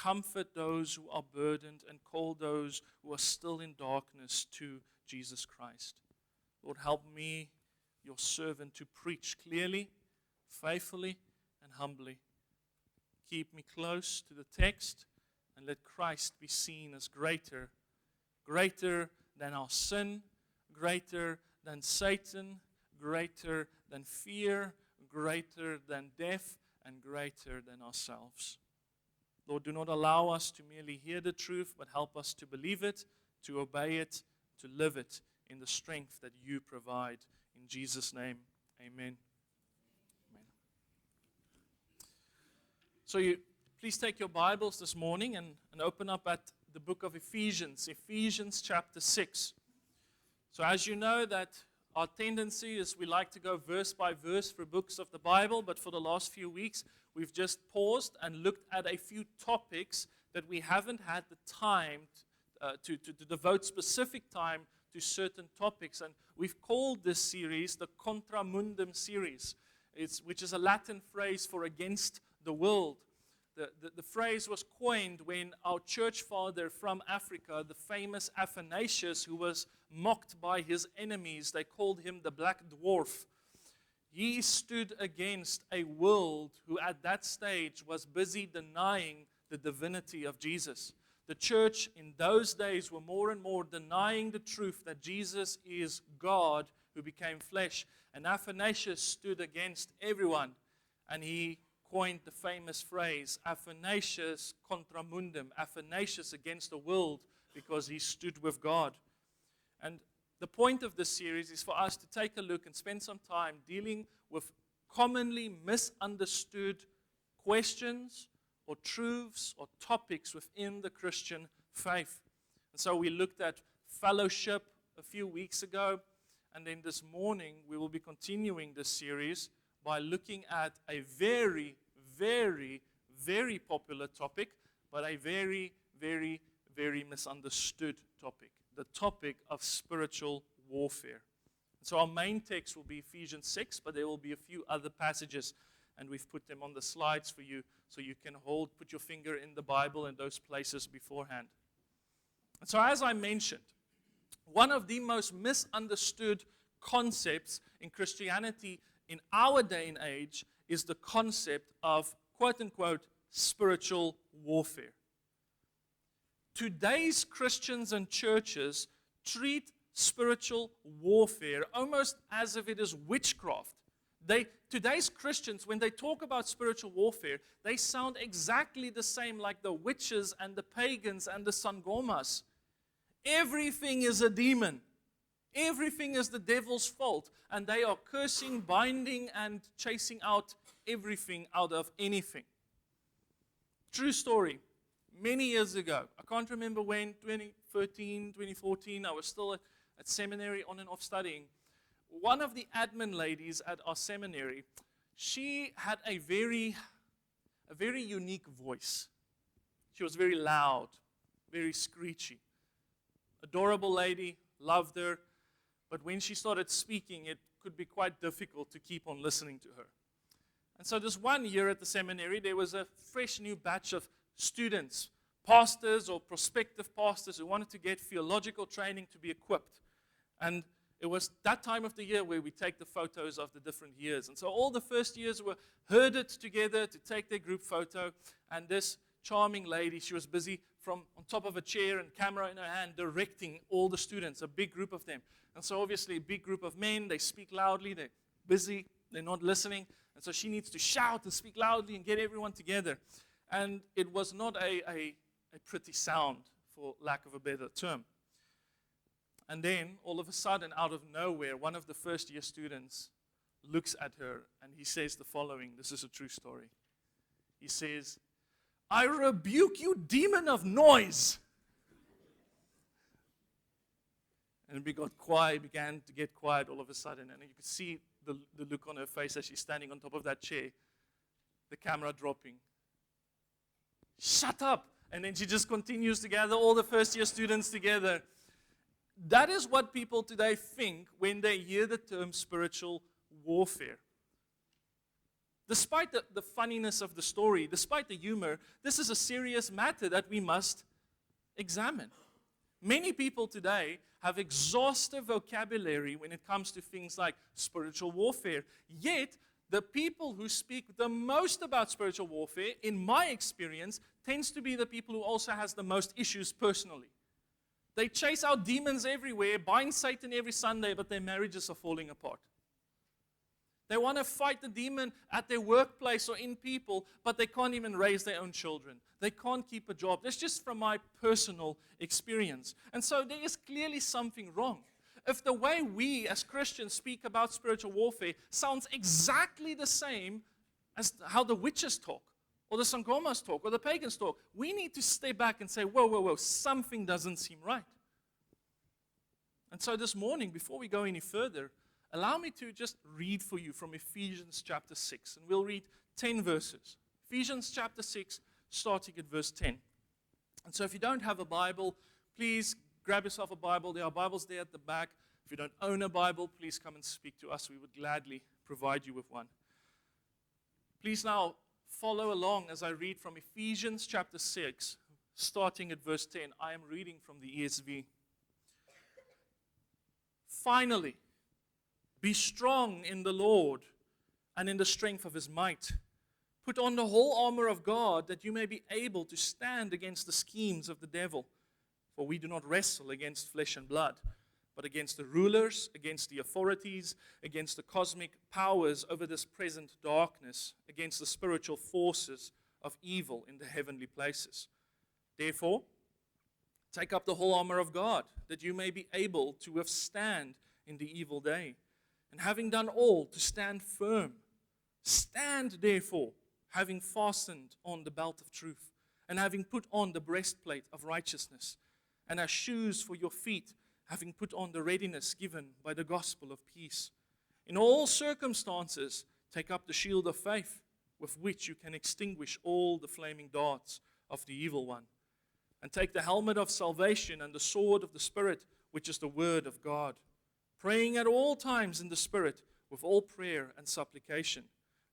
comfort those who are burdened, and call those who are still in darkness to Jesus Christ. Lord, help me, your servant, to preach clearly, faithfully, and humbly. Keep me close to the text, and let Christ be seen as greater than our sin, greater than Satan, greater than fear, greater than death, and greater than ourselves. Lord, do not allow us to merely hear the truth, but help us to believe it, to obey it, to live it in the strength that you provide. In Jesus' name, amen. Amen. So please take your Bibles this morning and open up at the book of Ephesians, Ephesians chapter 6. So as you know that our tendency is we like to go verse by verse for books of the Bible, but for the last few weeks, we've just paused and looked at a few topics that we haven't had the time to devote specific time to certain topics. And we've called this series the Contra Mundum series, which is a Latin phrase for against the world. The phrase was coined when our church father from Africa, the famous Athanasius, who was mocked by his enemies, they called him the Black Dwarf. He stood against a world who at that stage was busy denying the divinity of Jesus. The church in those days were more and more denying the truth that Jesus is God who became flesh. And Athanasius stood against everyone, and he coined the famous phrase, Athanasius contra mundum, Athanasius against the world, because he stood with God. And the point of this series is for us to take a look and spend some time dealing with commonly misunderstood questions or truths or topics within the Christian faith. And so we looked at fellowship a few weeks ago, and then this morning we will be continuing this series by looking at a very, very, very popular topic, but a very, very, very misunderstood topic. The topic of spiritual warfare. So our main text will be Ephesians 6, but there will be a few other passages, and we've put them on the slides for you, so you can put your finger in the Bible in those places beforehand. And so as I mentioned, one of the most misunderstood concepts in Christianity in our day and age is the concept of, quote-unquote, spiritual warfare. Today's Christians and churches treat spiritual warfare almost as if it is witchcraft. Today's Christians, when they talk about spiritual warfare, they sound exactly the same like the witches and the pagans and the sangomas. Everything is a demon. Everything is the devil's fault. And they are cursing, binding, and chasing out everything out of anything. True story. Many years ago, I can't remember when, 2013, 2014, I was still at seminary on and off studying. One of the admin ladies at our seminary, she had a very unique voice. She was very loud, very screechy. Adorable lady, loved her, but when she started speaking, it could be quite difficult to keep on listening to her. And so this one year at the seminary, there was a fresh new batch of students, pastors or prospective pastors who wanted to get theological training to be equipped. And it was that time of the year where we take the photos of the different years. And so all the first years were herded together to take their group photo. And this charming lady, she was busy from on top of a chair and camera in her hand directing all the students, a big group of them. And so obviously a big group of men, they speak loudly, they're busy, they're not listening. And so she needs to shout and speak loudly and get everyone together. And it was not a pretty sound, for lack of a better term. And then, all of a sudden, out of nowhere, one of the first-year students looks at her and he says the following. This is a true story. He says, "I rebuke you, demon of noise." And we got quiet, began to get quiet all of a sudden. And you could see the look on her face as she's standing on top of that chair, the camera dropping. "Shut up." And then she just continues to gather all the first-year students together. That is what people today think when they hear the term spiritual warfare. Despite the funniness of the story, despite the humor, this is a serious matter that we must examine. Many people today have exhaustive vocabulary when it comes to things like spiritual warfare. Yet, the people who speak the most about spiritual warfare, in my experience, tends to be the people who also has the most issues personally. They chase out demons everywhere, bind Satan every Sunday, but their marriages are falling apart. They want to fight the demon at their workplace or in people, but they can't even raise their own children. They can't keep a job. That's just from my personal experience. And so there is clearly something wrong. If the way we as Christians speak about spiritual warfare sounds exactly the same as how the witches talk, or the Sangomas talk, or the pagans talk, we need to step back and say, whoa, something doesn't seem right. And so this morning, before we go any further, allow me to just read for you from Ephesians chapter 6. And we'll read 10 verses. Ephesians chapter 6, starting at verse 10. And so if you don't have a Bible, please grab yourself a Bible. There are Bibles there at the back. If you don't own a Bible, please come and speak to us. We would gladly provide you with one. Please now follow along as I read from Ephesians chapter 6, starting at verse 10. I am reading from the ESV. Finally, be strong in the Lord and in the strength of His might. Put on the whole armor of God, that you may be able to stand against the schemes of the devil. For we do not wrestle against flesh and blood, but against the rulers, against the authorities, against the cosmic powers over this present darkness, against the spiritual forces of evil in the heavenly places. Therefore, take up the whole armor of God, that you may be able to withstand in the evil day. And having done all, to stand firm. Stand, therefore, having fastened on the belt of truth, and having put on the breastplate of righteousness, and as shoes for your feet, having put on the readiness given by the gospel of peace. In all circumstances, take up the shield of faith, with which you can extinguish all the flaming darts of the evil one. And take the helmet of salvation and the sword of the Spirit, which is the word of God, praying at all times in the Spirit with all prayer and supplication.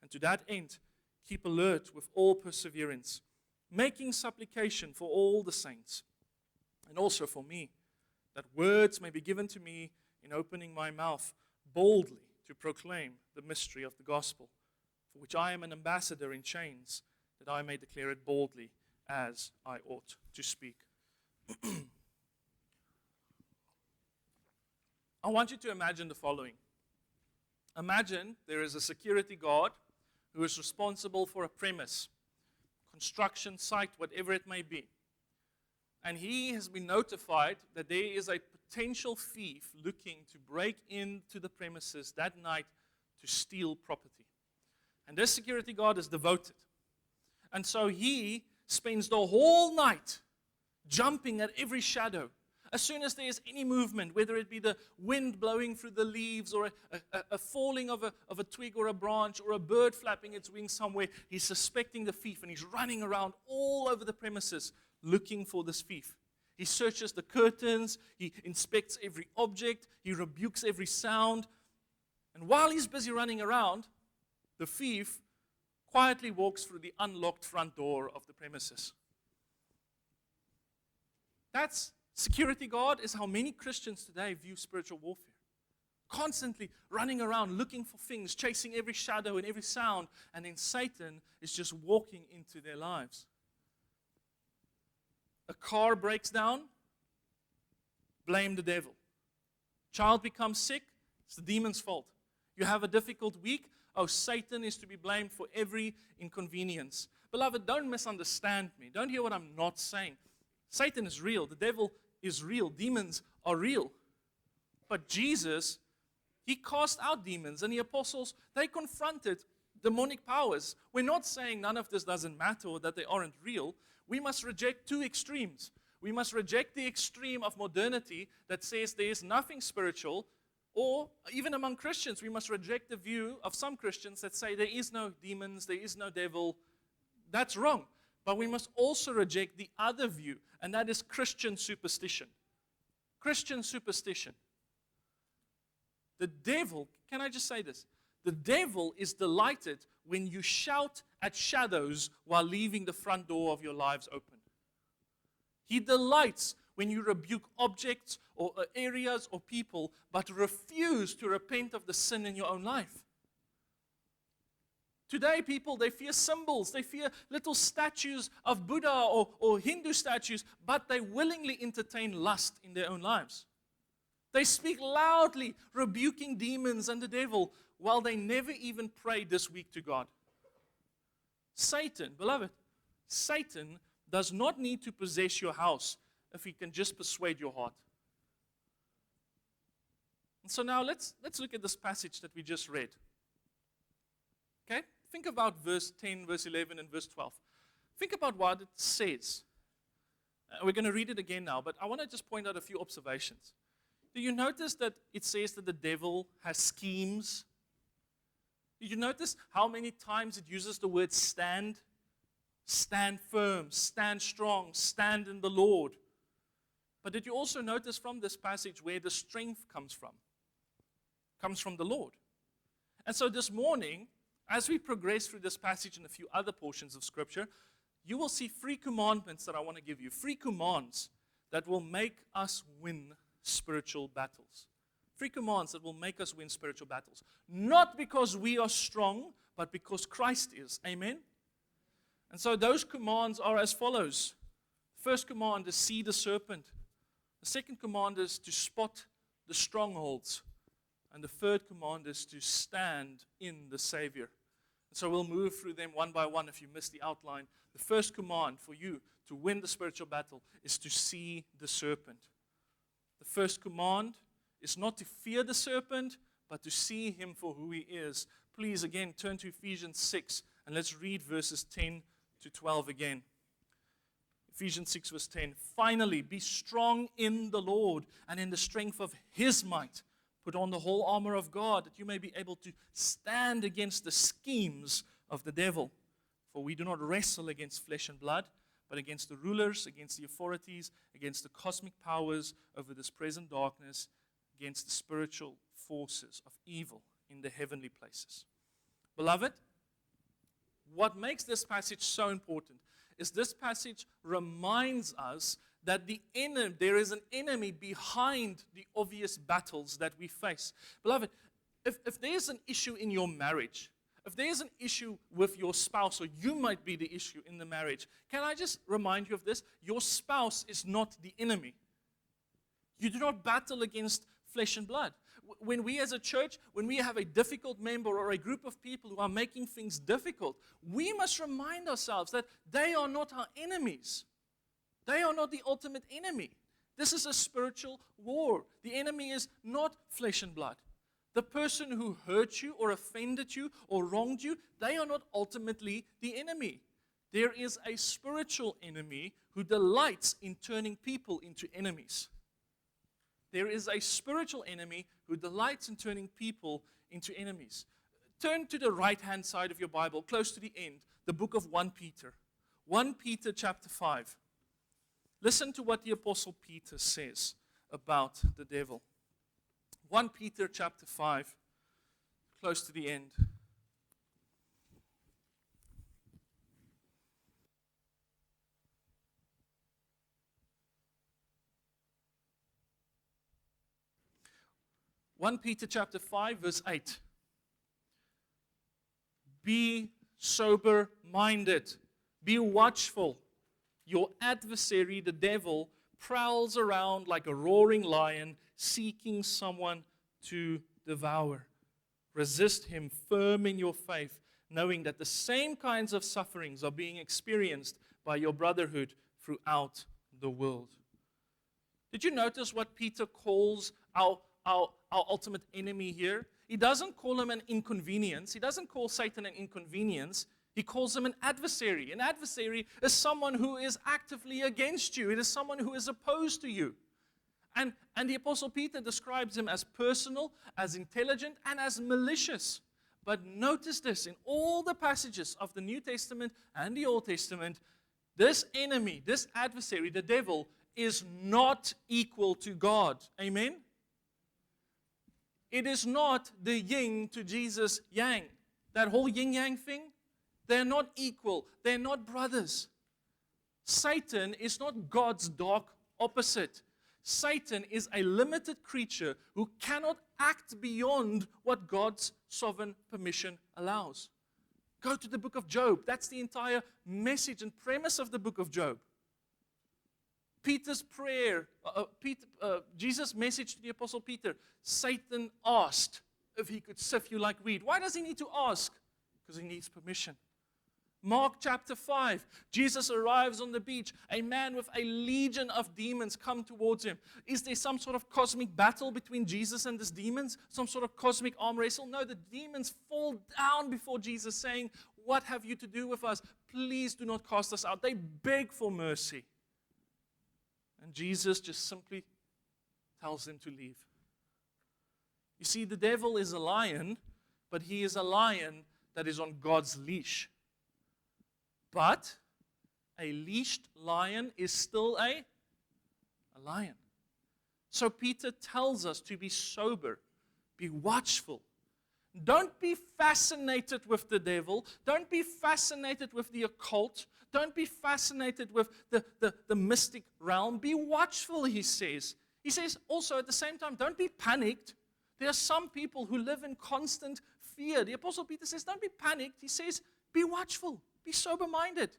And to that end, keep alert with all perseverance, making supplication for all the saints, and also for me, that words may be given to me in opening my mouth boldly to proclaim the mystery of the gospel, for which I am an ambassador in chains, that I may declare it boldly as I ought to speak. I want you to imagine the following. Imagine there is a security guard who is responsible for a premise, construction site, whatever it may be. And he has been notified that there is a potential thief looking to break into the premises that night to steal property. And this security guard is devoted. And so he spends the whole night jumping at every shadow. As soon as there is any movement, whether it be the wind blowing through the leaves or a falling of a twig or a branch or a bird flapping its wings somewhere, he's suspecting the thief and he's running around all over the premises looking for this thief. He searches the curtains, he inspects every object, he rebukes every sound. And while he's busy running around, the thief quietly walks through the unlocked front door of the premises. That's security guard is how many Christians today view spiritual warfare. Constantly running around, looking for things, chasing every shadow and every sound, and then Satan is just walking into their lives. A car breaks down, blame the devil. Child becomes sick, it's the demon's fault. You have a difficult week, Satan is to be blamed for every inconvenience. Beloved, don't misunderstand me. Don't hear what I'm not saying. Satan is real. The devil is real. Demons are real. But Jesus, He cast out demons, and the apostles, they confronted demonic powers. We're not saying none of this doesn't matter or that they aren't real. We must reject two extremes. We must reject the extreme of modernity that says there is nothing spiritual, or even among Christians, we must reject the view of some Christians that say there is no demons, there is no devil. That's wrong. But we must also reject the other view, and that is Christian superstition. Christian superstition. The devil, can I just say this? The devil is delighted when you shout at shadows while leaving the front door of your lives open. He delights when you rebuke objects or areas or people, but refuse to repent of the sin in your own life. Today, people, they fear symbols, they fear little statues of Buddha or Hindu statues, but they willingly entertain lust in their own lives. They speak loudly, rebuking demons and the devil, while they never even pray this week to God. Satan, beloved, Satan does not need to possess your house if he can just persuade your heart. And so now let's look at this passage that we just read. Okay? Think about verse 10, verse 11, and verse 12. Think about what it says. We're going to read it again now, but I want to just point out a few observations. Do you notice that it says that the devil has schemes? Did you notice how many times it uses the word stand? Stand firm, stand strong, stand in the Lord. But did you also notice from this passage where the strength comes from? It comes from the Lord. And so this morning, as we progress through this passage and a few other portions of Scripture, you will see 3 commandments that I want to give you. 3 commands that will make us win spiritual battles. 3 commands that will make us win spiritual battles. Not because we are strong, but because Christ is. Amen? And so those commands are as follows. The first command is see the serpent. The second command is to spot the strongholds. And the third command is to stand in the Savior. And so we'll move through them one by one if you missed the outline. The first command for you to win the spiritual battle is to see the serpent. The first command is not to fear the serpent, but to see him for who he is. Please, again, turn to Ephesians 6, and let's read verses 10 to 12 again. Ephesians 6, verse 10. Finally, be strong in the Lord and in the strength of his might. Put on the whole armor of God, that you may be able to stand against the schemes of the devil. For we do not wrestle against flesh and blood, but against the rulers, against the authorities, against the cosmic powers over this present darkness, against the spiritual forces of evil in the heavenly places. Beloved, what makes this passage so important is this passage reminds us that there is an enemy behind the obvious battles that we face. Beloved, if there's an issue in your marriage, if there's an issue with your spouse, or you might be the issue in the marriage, can I just remind you of this? Your spouse is not the enemy. You do not battle against flesh and blood. When we as a church, when we have a difficult member or a group of people who are making things difficult, we must remind ourselves that they are not our enemies. They are not the ultimate enemy. This is a spiritual war. The enemy is not flesh and blood. The person who hurt you or offended you or wronged you, they are not ultimately the enemy. There is a spiritual enemy who delights in turning people into enemies. There is a spiritual enemy who delights in turning people into enemies. Turn to the right-hand side of your Bible, close to the end, the book of 1 Peter. 1 Peter chapter 5. Listen to what the Apostle Peter says about the devil. 1 Peter chapter 5, close to the end. One Peter chapter 5, verse 8. Be sober-minded. Be watchful. Your adversary, the devil, prowls around like a roaring lion, seeking someone to devour. Resist him firm in your faith, knowing that the same kinds of sufferings are being experienced by your brotherhood throughout the world. Did you notice what Peter calls our ultimate enemy here? He doesn't call him an inconvenience. He doesn't call Satan an inconvenience. He calls him an adversary. An adversary is someone who is actively against you. It is someone who is opposed to you. And the Apostle Peter describes him as personal, as intelligent, and as malicious. But notice this, in all the passages of the New Testament and the Old Testament, this enemy, this adversary, the devil, is not equal to God. Amen? It is not the yin to Jesus' yang. that whole yin-yang thing, they're not equal. They're not brothers. Satan is not God's dark opposite. Satan is a limited creature who cannot act beyond what God's sovereign permission allows. Go to the book of Job. That's the entire message and premise of the book of Job. Peter's prayer, Jesus' message to the Apostle Peter, Satan asked if he could sift you like wheat. Why does he need to ask? Because he needs permission. Mark chapter 5, Jesus arrives on the beach. A man with a legion of demons come towards him. Is there some sort of cosmic battle between Jesus and these demons? Some sort of cosmic arm wrestle? No, the demons fall down before Jesus saying, "What have you to do with us? Please do not cast us out." They beg for mercy. And Jesus just simply tells them to leave. You see, the devil is a lion, but he is a lion that is on God's leash. But a leashed lion is still a lion. So Peter tells us to be sober, be watchful. Don't be fascinated with the devil. Don't be fascinated with the occult. Don't be fascinated with the mystic realm. Be watchful, he says. He says also at the same time, don't be panicked. There are some people who live in constant fear. The Apostle Peter says, don't be panicked. He says, be watchful. Be sober-minded.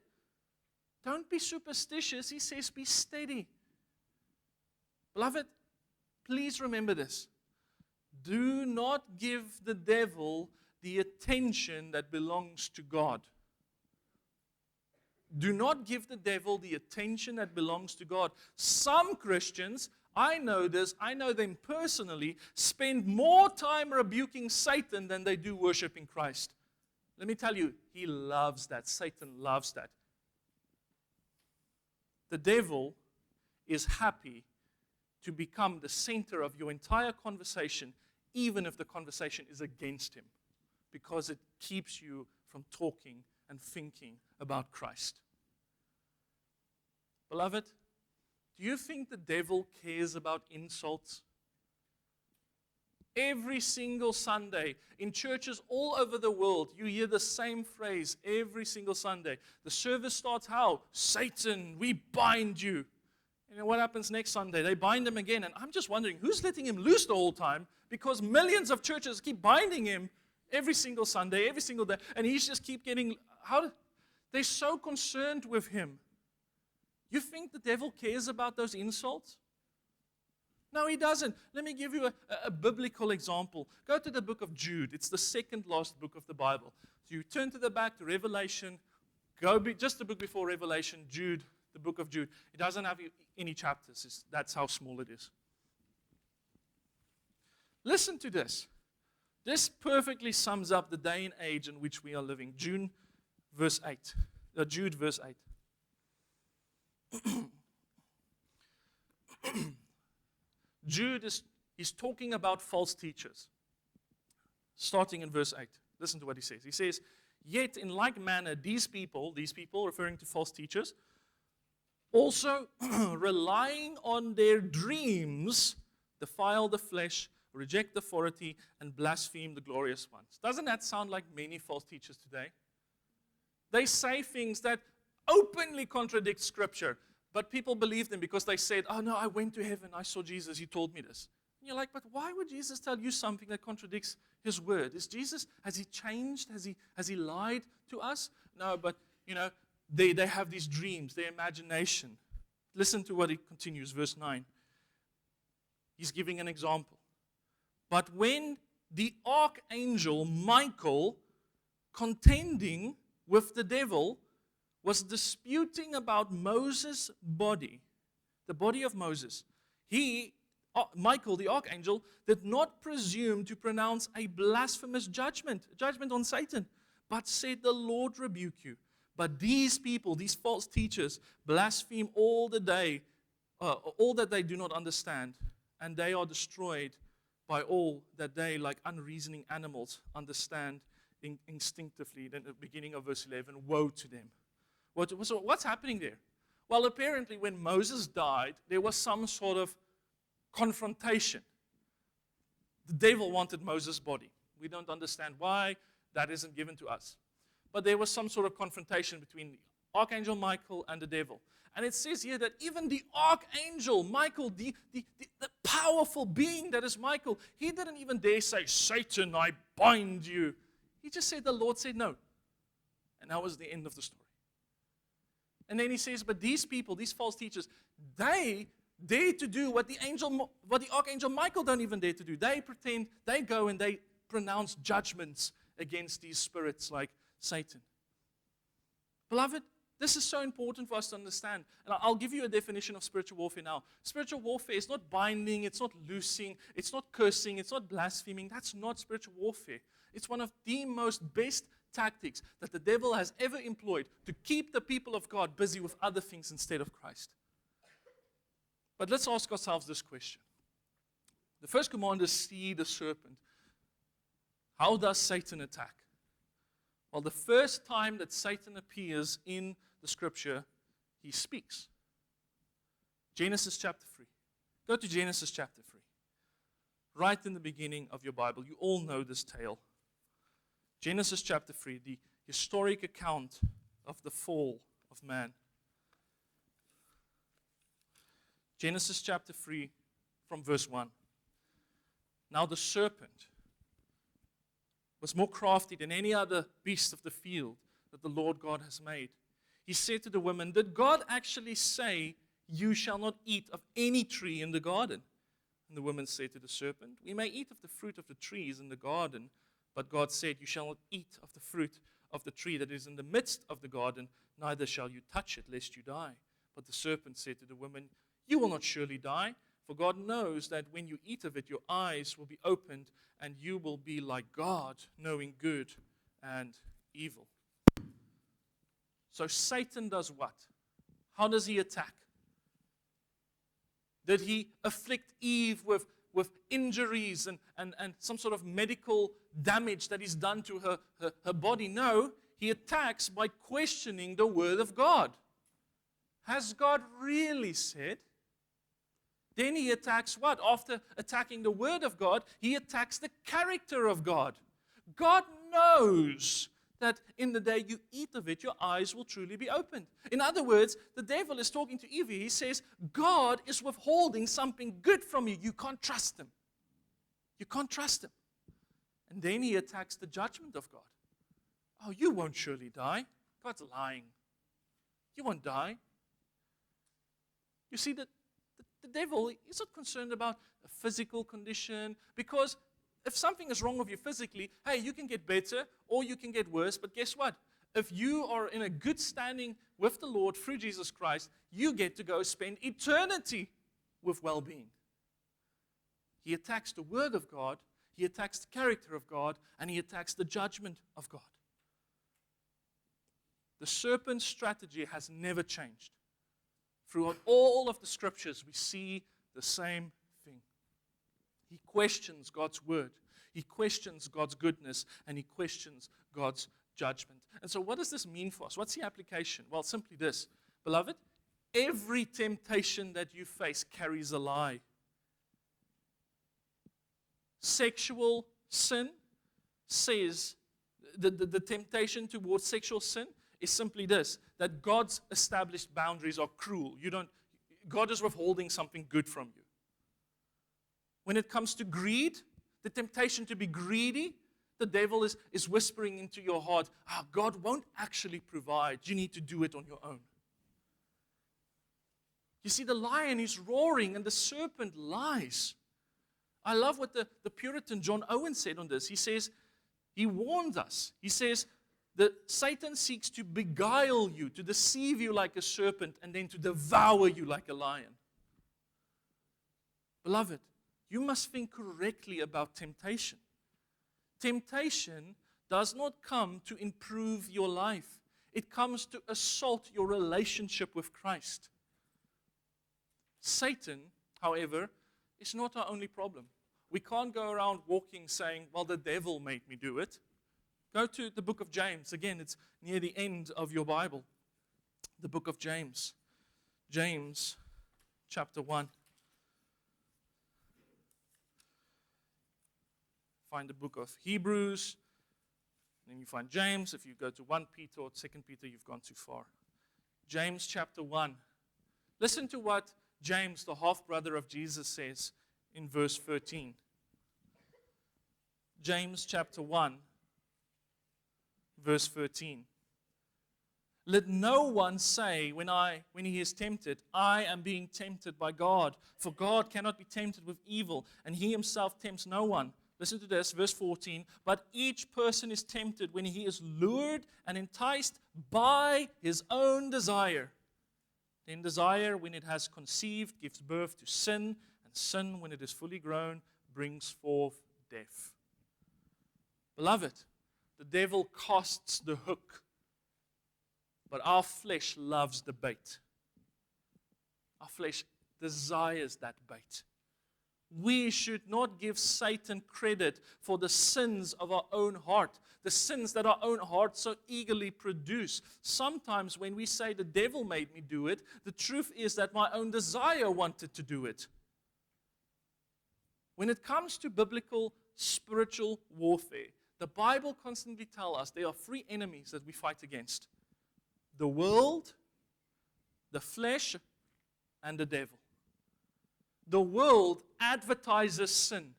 Don't be superstitious. He says, be steady. Beloved, please remember this. Do not give the devil the attention that belongs to God. Do not give the devil the attention that belongs to God. Some Christians, I know this, I know them personally, spend more time rebuking Satan than they do worshiping Christ. Let me tell you, he loves that. Satan loves that. The devil is happy to become the center of your entire conversation, even if the conversation is against him, because it keeps you from talking and thinking about Christ. Beloved, do you think the devil cares about insults? Every single Sunday, in churches all over the world, you hear the same phrase every single Sunday. The service starts how? Satan, we bind you. And then what happens next Sunday? They bind him again. And I'm just wondering, who's letting him loose the whole time? Because millions of churches keep binding him every single Sunday, every single day. And he's just keep getting, they're so concerned with him. You think the devil cares about those insults? No, he doesn't. Let me give you a biblical example. Go to the book of Jude. It's the second last book of the Bible. So you turn to the back to Revelation. Just the book before Revelation, Jude, the book of Jude. It doesn't have any chapters. That's how small it is. Listen to this. This perfectly sums up the day and age in which we are living. Jude, verse 8. Jude is talking about false teachers. Starting in verse 8. Listen to what he says. He says, "Yet in like manner, these people referring to false teachers, also relying on their dreams, defile the flesh, reject authority, and blaspheme the glorious ones." Doesn't that sound like many false teachers today? They say things that openly contradict Scripture, but people believe them because they said, "Oh no, I went to heaven, I saw Jesus, he told me this." And you're like, but why would Jesus tell you something that contradicts his word? Has he changed? Has he lied to us? No, but they have these dreams, their imagination. Listen to what he continues, verse 9. He's giving an example. "But when the archangel Michael, contending with the devil, was disputing about Moses' body, the body of Moses, Michael, the archangel, did not presume to pronounce a blasphemous judgment on Satan, but said, 'The Lord rebuke you.' But these people, these false teachers, blaspheme all that they do not understand, and they are destroyed by all that they, like unreasoning animals, understand instinctively." Then at the beginning of verse 11, woe to them. What's happening there? Well, apparently when Moses died, there was some sort of confrontation. The devil wanted Moses' body. We don't understand why. that isn't given to us. But there was some sort of confrontation between Archangel Michael and the devil. And it says here that even the Archangel Michael, the powerful being that is Michael, he didn't even dare say, Satan, I bind you. He just said, the Lord said no. And that was the end of the story. And then he says, but these people, these false teachers, they dare to do what the Archangel Michael don't even dare to do. They pretend, they go and they pronounce judgments against these spirits like Satan. Beloved, this is so important for us to understand. And I'll give you a definition of spiritual warfare now. Spiritual warfare is not binding, it's not loosing, it's not cursing, it's not blaspheming. That's not spiritual warfare. It's one of the most best tactics that the devil has ever employed to keep the people of God busy with other things instead of Christ. But let's ask ourselves this question. The first command is see the serpent. How does Satan attack? Well, the first time that Satan appears in the scripture, he speaks. Genesis chapter 3. Go to Genesis chapter 3. Right in the beginning of your Bible. You all know this tale. Genesis chapter 3, the historic account of the fall of man. Genesis chapter 3 from verse 1. Now the serpent was more crafty than any other beast of the field that the Lord God has made. He said to the woman, did God actually say, you shall not eat of any tree in the garden? And the woman said to the serpent, we may eat of the fruit of the trees in the garden, but God said, you shall not eat of the fruit of the tree that is in the midst of the garden, neither shall you touch it, lest you die. But the serpent said to the woman, you will not surely die, for God knows that when you eat of it, your eyes will be opened, and you will be like God, knowing good and evil. So Satan does what? How does he attack? Did he afflict Eve with injuries and some sort of medical damage that is done to her body? No, he attacks by questioning the word of God. Has God really said? Then he attacks what? After attacking the word of God, he attacks the character of God. God knows that in the day you eat of it, your eyes will truly be opened. In other words, the devil is talking to Eve. He says, God is withholding something good from you. You can't trust him. You can't trust him. And then he attacks the judgment of God. Oh, you won't surely die. God's lying. You won't die. You see, the devil is not concerned about a physical condition, because if something is wrong with you physically, hey, you can get better or you can get worse, but guess what? If you are in a good standing with the Lord through Jesus Christ, you get to go spend eternity with well-being. He attacks the word of God, he attacks the character of God, and he attacks the judgment of God. The serpent's strategy has never changed. Throughout all of the scriptures, we see the same thing. He questions God's word. He questions God's goodness, and he questions God's judgment. And so what does this mean for us? What's the application? Well, simply this. Beloved, every temptation that you face carries a lie. Sexual sin says, the temptation towards sexual sin is simply this, that God's established boundaries are cruel. God is withholding something good from you. When it comes to greed, the temptation to be greedy, the devil is whispering into your heart, God won't actually provide. You need to do it on your own. You see, the lion is roaring and the serpent lies. I love what the Puritan John Owen said on this. He says, he warned us. He says, that Satan seeks to beguile you, to deceive you like a serpent, and then to devour you like a lion. Beloved, you must think correctly about temptation. Temptation does not come to improve your life. It comes to assault your relationship with Christ. Satan, however, is not our only problem. We can't go around walking saying, well, the devil made me do it. Go to the book of James. Again, it's near the end of your Bible. The book of James. James chapter 1. Find the book of Hebrews Then you find James. If you go to 1 Peter or 2 Peter, you've gone too far. James chapter 1. Listen to what James, the half-brother of Jesus, says in verse 13. James chapter 1, verse 13. Let no one say when he is tempted, I am being tempted by God. For God cannot be tempted with evil, and he himself tempts no one. Listen to this, verse 14. But each person is tempted when he is lured and enticed by his own desire. Then desire, when it has conceived, gives birth to sin, and sin, when it is fully grown, brings forth death. Beloved, the devil casts the hook, but our flesh loves the bait. Our flesh desires that bait. We should not give Satan credit for the sins of our own heart, the sins that our own heart so eagerly produce. Sometimes when we say the devil made me do it, the truth is that my own desire wanted to do it. When it comes to biblical spiritual warfare, the Bible constantly tells us there are three enemies that we fight against: the world, the flesh, and the devil. The world advertises sin.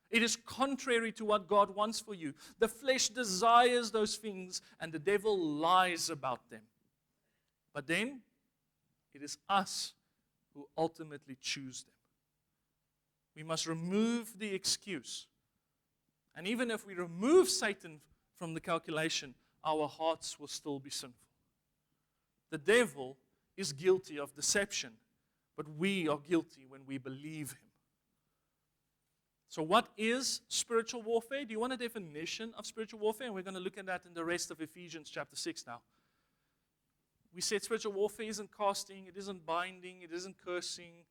It is contrary to what God wants for you. The flesh desires those things, and the devil lies about them. But then, it is us who ultimately choose them. We must remove the excuse. And even if we remove Satan from the calculation, our hearts will still be sinful. The devil is guilty of deception, but we are guilty when we believe him. So what is spiritual warfare? Do you want a definition of spiritual warfare? And we're going to look at that in the rest of Ephesians chapter 6 now. We said spiritual warfare isn't casting, it isn't binding, it isn't cursing.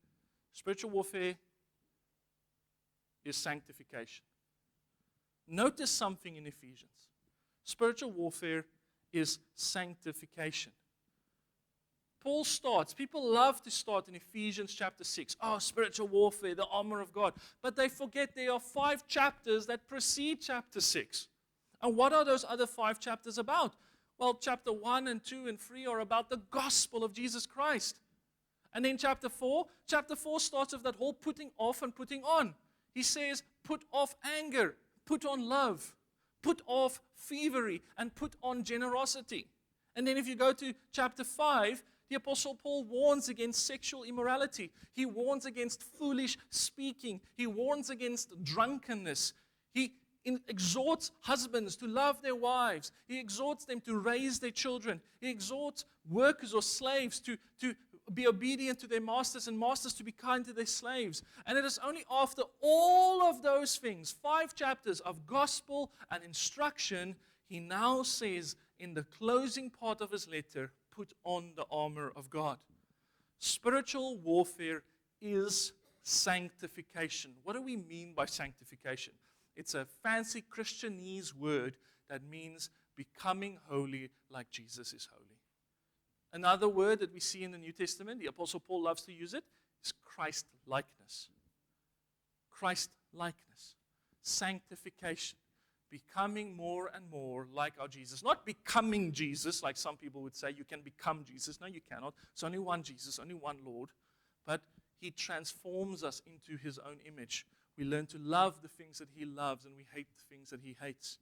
Spiritual warfare is sanctification. Notice something in Ephesians. Spiritual warfare is sanctification. Paul starts, people love to start in Ephesians chapter 6. Oh, spiritual warfare, the armor of God. But they forget there are 5 chapters that precede chapter 6. And what are those other 5 chapters about? Well, chapter 1 and 2 and 3 are about the gospel of Jesus Christ. And then chapter 4 starts with that whole putting off and putting on. He says, put off anger, put on love, put off thievery, and put on generosity. And then if you go to chapter 5, the Apostle Paul warns against sexual immorality. He warns against foolish speaking. He warns against drunkenness. He exhorts husbands to love their wives. He exhorts them to raise their children. He exhorts workers or slaves to be obedient to their masters, and masters to be kind to their slaves. And it is only after all of those things, 5 chapters of gospel and instruction, he now says in the closing part of his letter, put on the armor of God. Spiritual warfare is sanctification. What do we mean by sanctification? It's a fancy Christianese word that means becoming holy like Jesus is holy. Another word that we see in the New Testament, the Apostle Paul loves to use it, is Christ-likeness. Christ-likeness. Sanctification. Becoming more and more like our Jesus. Not becoming Jesus, like some people would say, you can become Jesus. No, you cannot. It's only one Jesus, only one Lord. But he transforms us into his own image. We learn to love the things that he loves, and we hate the things that he hates.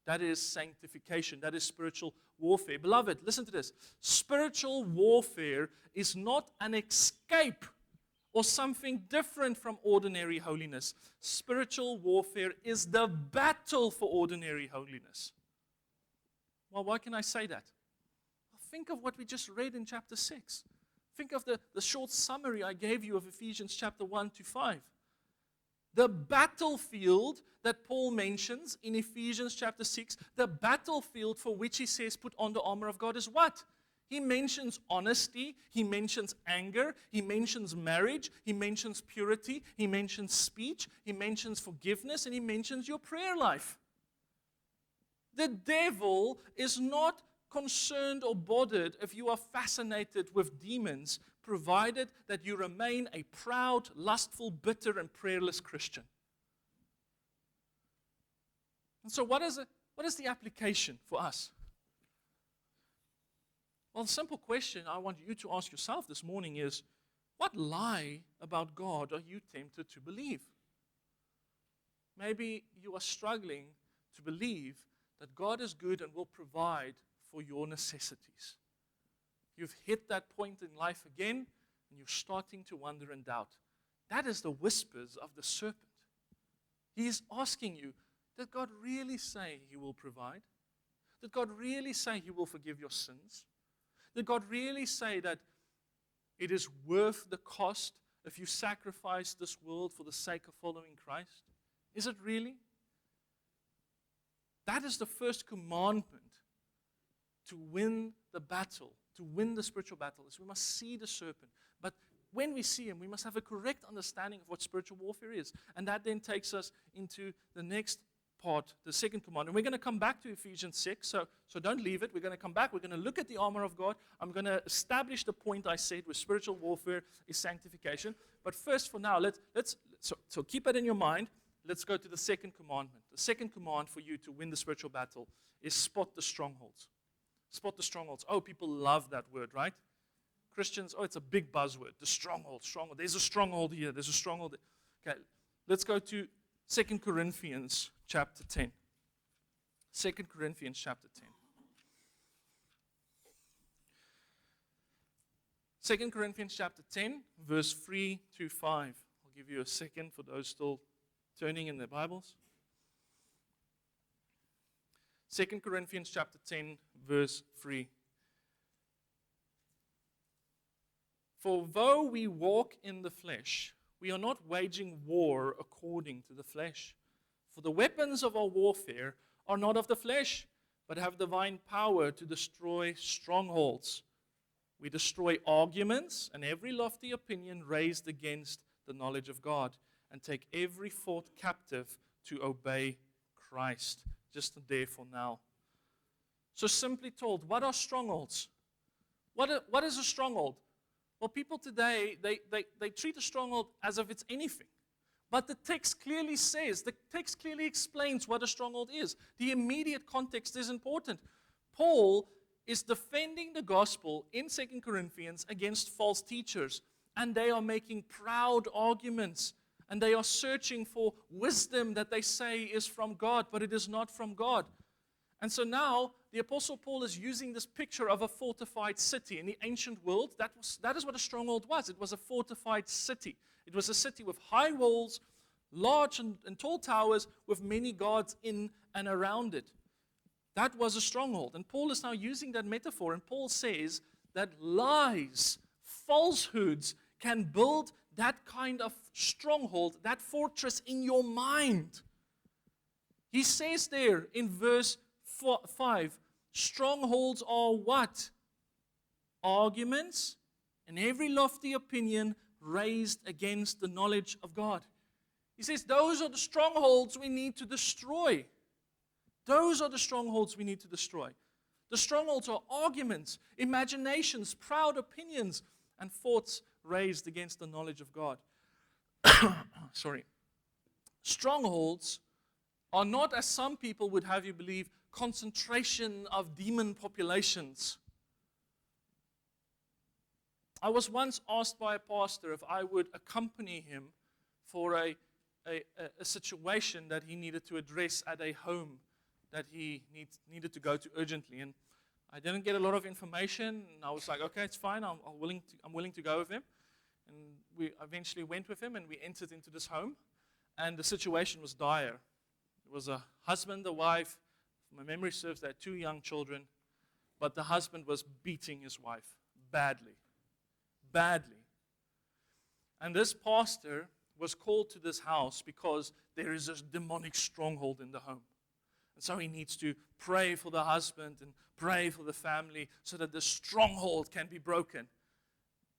That is sanctification. That is spiritual warfare. Beloved, listen to this. Spiritual warfare is not an escape or something different from ordinary holiness. Spiritual warfare is the battle for ordinary holiness. Well, why can I say that? Well, think of what we just read in chapter 6. Think of the short summary I gave you of Ephesians chapter 1 to 5. The battlefield that Paul mentions in Ephesians chapter 6, the battlefield for which he says put on the armor of God is what? He mentions honesty, he mentions anger, he mentions marriage, he mentions purity, he mentions speech, he mentions forgiveness, and he mentions your prayer life. The devil is not concerned or bothered if you are fascinated with demons, provided that you remain a proud, lustful, bitter, and prayerless Christian. And so what does What is the application for us? Well, the simple question I want you to ask yourself this morning is, what lie about God are you tempted to believe? Maybe you are struggling to believe that God is good and will provide for your necessities. You've hit that point in life again, and you're starting to wonder and doubt. That is the whispers of the serpent. He is asking you, did God really say He will provide? Did God really say He will forgive your sins? Did God really say that it is worth the cost if you sacrifice this world for the sake of following Christ? Is it really? That is the first commandment to win the battle, to win the spiritual battle, is we must see the serpent. But when we see him, we must have a correct understanding of what spiritual warfare is. And that then takes us into the next part, the second command. And we're going to come back to Ephesians 6, so don't leave it. We're going to come back. We're going to look at the armor of God. I'm going to establish the point I said with spiritual warfare is sanctification. But first, for now, let's keep it in your mind. Let's go to the second commandment. The second command for you to win the spiritual battle is spot the strongholds. Spot the strongholds. Oh, people love that word, right? Christians, it's a big buzzword. The stronghold, stronghold. There's a stronghold here. There's a stronghold there. Okay, let's go to 2 Corinthians chapter 10. 2 Corinthians chapter 10. 2 Corinthians chapter 10, verse 3 to 5. I'll give you a second for those still turning in their Bibles. 2 Corinthians chapter 10, verse 3. For though we walk in the flesh, we are not waging war according to the flesh. For the weapons of our warfare are not of the flesh, but have divine power to destroy strongholds. We destroy arguments and every lofty opinion raised against the knowledge of God, and take every thought captive to obey Christ. Just there for now. So simply told, what are strongholds? What is a stronghold? Well, people today, they treat a stronghold as if it's anything. But the text clearly explains what a stronghold is. The immediate context is important. Paul is defending the gospel in 2 Corinthians against false teachers. And they are making proud arguments. And they are searching for wisdom that they say is from God, but it is not from God. And so now, the Apostle Paul is using this picture of a fortified city. In the ancient world, that is what a stronghold was. It was a fortified city. It was a city with high walls, large and tall towers, with many guards in and around it. That was a stronghold. And Paul is now using that metaphor, and Paul says that lies, falsehoods, can build that kind of stronghold, that fortress in your mind. He says there in verse 5, strongholds are what? Arguments and every lofty opinion raised against the knowledge of God. He says those are the strongholds we need to destroy. Those are the strongholds we need to destroy. The strongholds are arguments, imaginations, proud opinions, and thoughts raised against the knowledge of God. Sorry. Strongholds are not, as some people would have you believe, concentration of demon populations. I was once asked by a pastor if I would accompany him for a situation that he needed to address at a home that he needed to go to urgently. And I didn't get a lot of information, and I was like, okay, it's fine, I'm willing to go with him. And we eventually went with him, and we entered into this home, and the situation was dire. It was a husband, a wife. If my memory serves, they had 2 young children, but the husband was beating his wife badly. And this pastor was called to this house because there is a demonic stronghold in the home. And so he needs to pray for the husband and pray for the family so that the stronghold can be broken.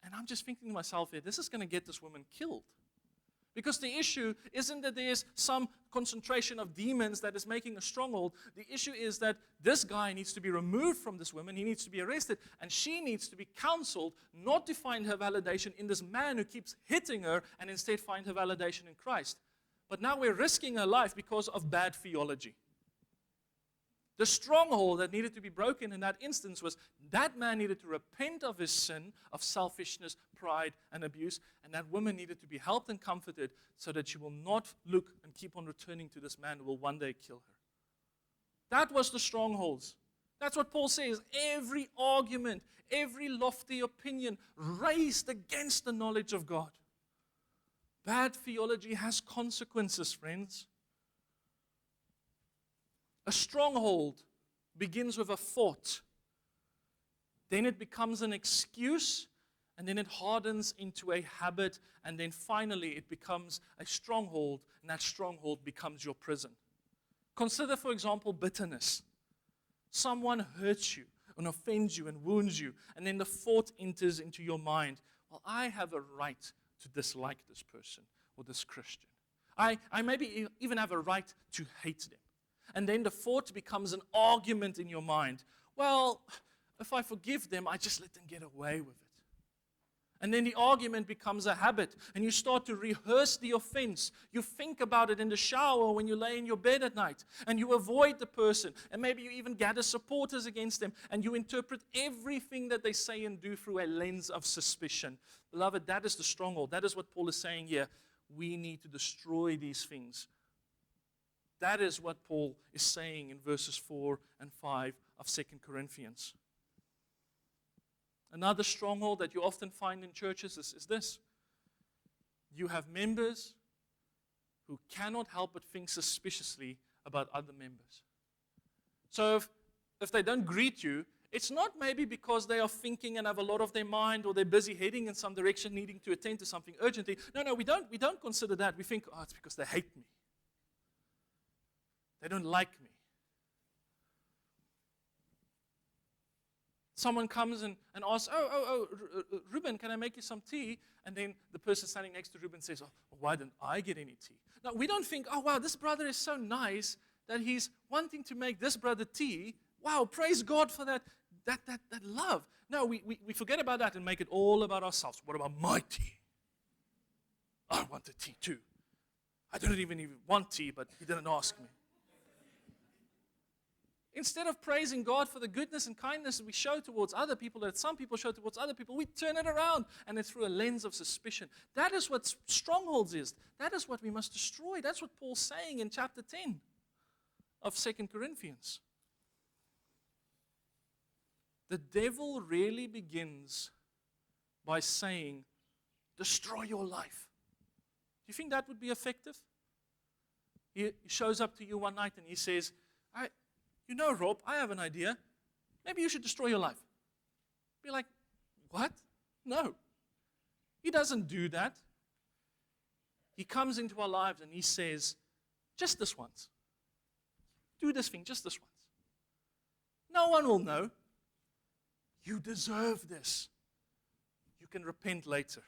And I'm just thinking to myself here, this is going to get this woman killed. Because the issue isn't that there's some concentration of demons that is making a stronghold. The issue is that this guy needs to be removed from this woman. He needs to be arrested. And she needs to be counseled not to find her validation in this man who keeps hitting her and instead find her validation in Christ. But now we're risking her life because of bad theology. The stronghold that needed to be broken in that instance was that man needed to repent of his sin of selfishness, pride, and abuse, and that woman needed to be helped and comforted so that she will not look and keep on returning to this man who will one day kill her. That was the strongholds. That's what Paul says. Every argument, every lofty opinion raised against the knowledge of God. Bad theology has consequences, friends. A stronghold begins with a thought. Then it becomes an excuse, and then it hardens into a habit, and then finally it becomes a stronghold, and that stronghold becomes your prison. Consider, for example, bitterness. Someone hurts you and offends you and wounds you, and then the thought enters into your mind, well, I have a right to dislike this person or this Christian. I maybe even have a right to hate them. And then the thought becomes an argument in your mind. Well, if I forgive them, I just let them get away with it. And then the argument becomes a habit, and you start to rehearse the offense. You think about it in the shower when you lay in your bed at night, and you avoid the person, and maybe you even gather supporters against them, and you interpret everything that they say and do through a lens of suspicion. Beloved, that is the stronghold. That is what Paul is saying here. We need to destroy these things. That is what Paul is saying in verses 4 and 5 of 2 Corinthians. Another stronghold that you often find in churches is this. You have members who cannot help but think suspiciously about other members. So if they don't greet you, it's not maybe because they are thinking and have a lot of their mind, or they're busy heading in some direction, needing to attend to something urgently. No, we don't consider that. We think, it's because they hate me. They don't like me. Someone comes and asks, Ruben, can I make you some tea? And then the person standing next to Ruben says, why didn't I get any tea? Now, we don't think, wow, this brother is so nice that he's wanting to make this brother tea. Wow, praise God for that love. No, we forget about that and make it all about ourselves. What about my tea? I want a tea too. I don't even want tea, but he didn't ask me. Instead of praising God for the goodness and kindness that we show towards other people, that some people show towards other people, we turn it around, and it's through a lens of suspicion. That is what strongholds is. That is what we must destroy. That's what Paul's saying in chapter 10 of 2 Corinthians. The devil really begins by saying, destroy your life. Do you think that would be effective? He shows up to you one night and he says, Rob, I have an idea. Maybe you should destroy your life. Be like, what? No. He doesn't do that. He comes into our lives and he says, just this once. Do this thing just this once. No one will know. You deserve this. You can repent later.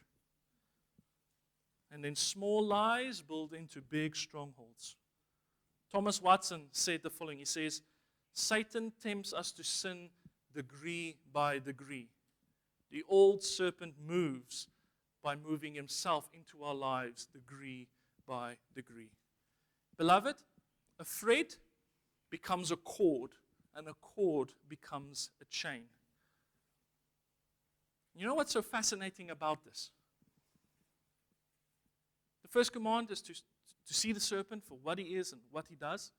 And then small lies build into big strongholds. Thomas Watson said the following. He says, Satan tempts us to sin degree by degree. The old serpent moves by moving himself into our lives degree by degree. Beloved, a thread becomes a cord, and a cord becomes a chain. You know what's so fascinating about this? The first command is to see the serpent for what he is and what he does.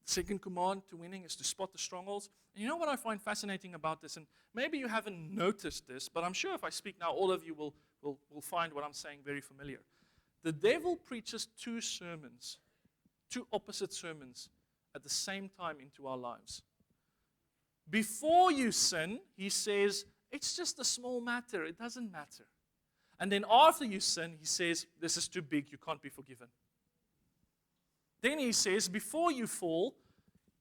The second command to winning is to spot the strongholds. And you know what I find fascinating about this? And maybe you haven't noticed this, but I'm sure if I speak now, all of you will find what I'm saying very familiar. The devil preaches two opposite sermons at the same time into our lives. Before you sin, he says, it's just a small matter. It doesn't matter. And then after you sin, he says, this is too big. You can't be forgiven. Then he says, before you fall,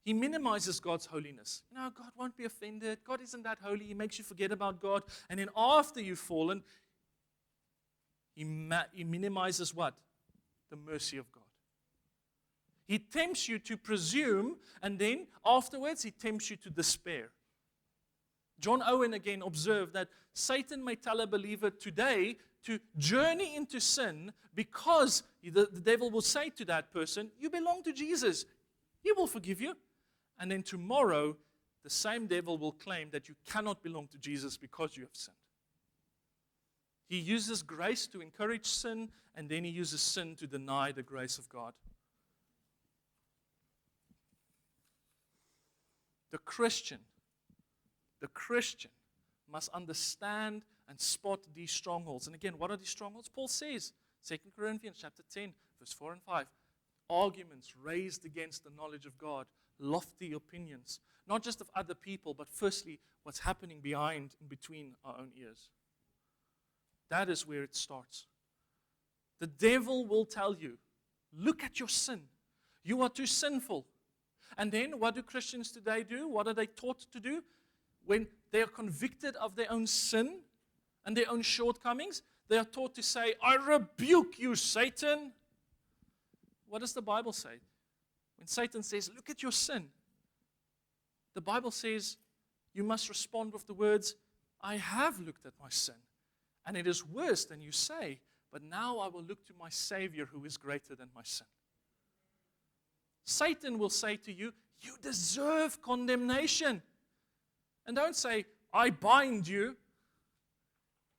he minimizes God's holiness. God won't be offended. God isn't that holy. He makes you forget about God. And then after you've fallen, he minimizes what? The mercy of God. He tempts you to presume, and then afterwards he tempts you to despair. John Owen again observed that Satan may tell a believer today to journey into sin because the devil will say to that person, you belong to Jesus. He will forgive you. And then tomorrow, the same devil will claim that you cannot belong to Jesus because you have sinned. He uses grace to encourage sin, and then he uses sin to deny the grace of God. The Christian must understand and spot these strongholds. And again, what are these strongholds? Paul says, 2 Corinthians chapter 10, verse 4 and 5, arguments raised against the knowledge of God, lofty opinions, not just of other people, but firstly, what's happening behind and between our own ears. That is where it starts. The devil will tell you, look at your sin. You are too sinful. And then what do Christians today do? What are they taught to do? When they are convicted of their own sin and their own shortcomings, they are taught to say, I rebuke you, Satan. What does the Bible say? When Satan says, look at your sin, the Bible says you must respond with the words, I have looked at my sin, and it is worse than you say, but now I will look to my Savior who is greater than my sin. Satan will say to you, you deserve condemnation. And don't say, I bind you.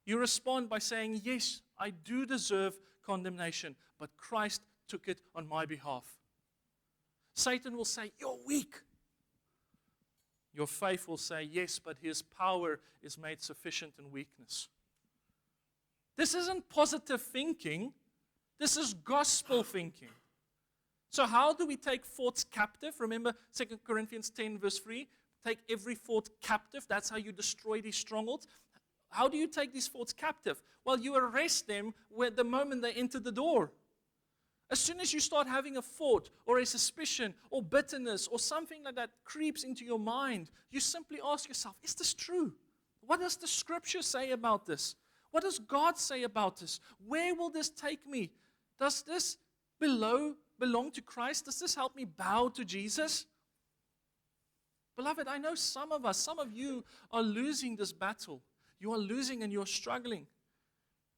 You respond by saying, yes, I do deserve condemnation, but Christ took it on my behalf. Satan will say, you're weak. Your faith will say, yes, but his power is made sufficient in weakness. This isn't positive thinking. This is gospel thinking. So how do we take thoughts captive? Remember 2 Corinthians 10 verse 3, take every thought captive. That's how you destroy these strongholds. How do you take these thoughts captive? Well, you arrest them the moment they enter the door. As soon as you start having a thought or a suspicion or bitterness or something like that creeps into your mind, you simply ask yourself, is this true? What does the scripture say about this? What does God say about this? Where will this take me? Does this belong to Christ? Does this help me bow to Jesus? Beloved, I know some of you are losing this battle. You are losing and you're struggling.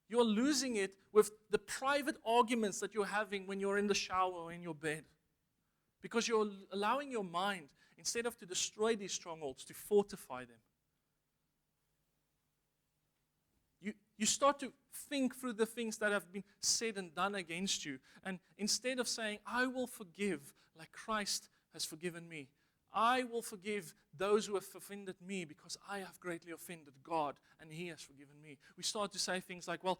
You're losing it with the private arguments that you're having when you're in the shower or in your bed. Because you're allowing your mind, instead of to destroy these strongholds, to fortify them. You start to think through the things that have been said and done against you. And instead of saying, I will forgive like Christ has forgiven me. I will forgive those who have offended me because I have greatly offended God and He has forgiven me. We start to say things like, well,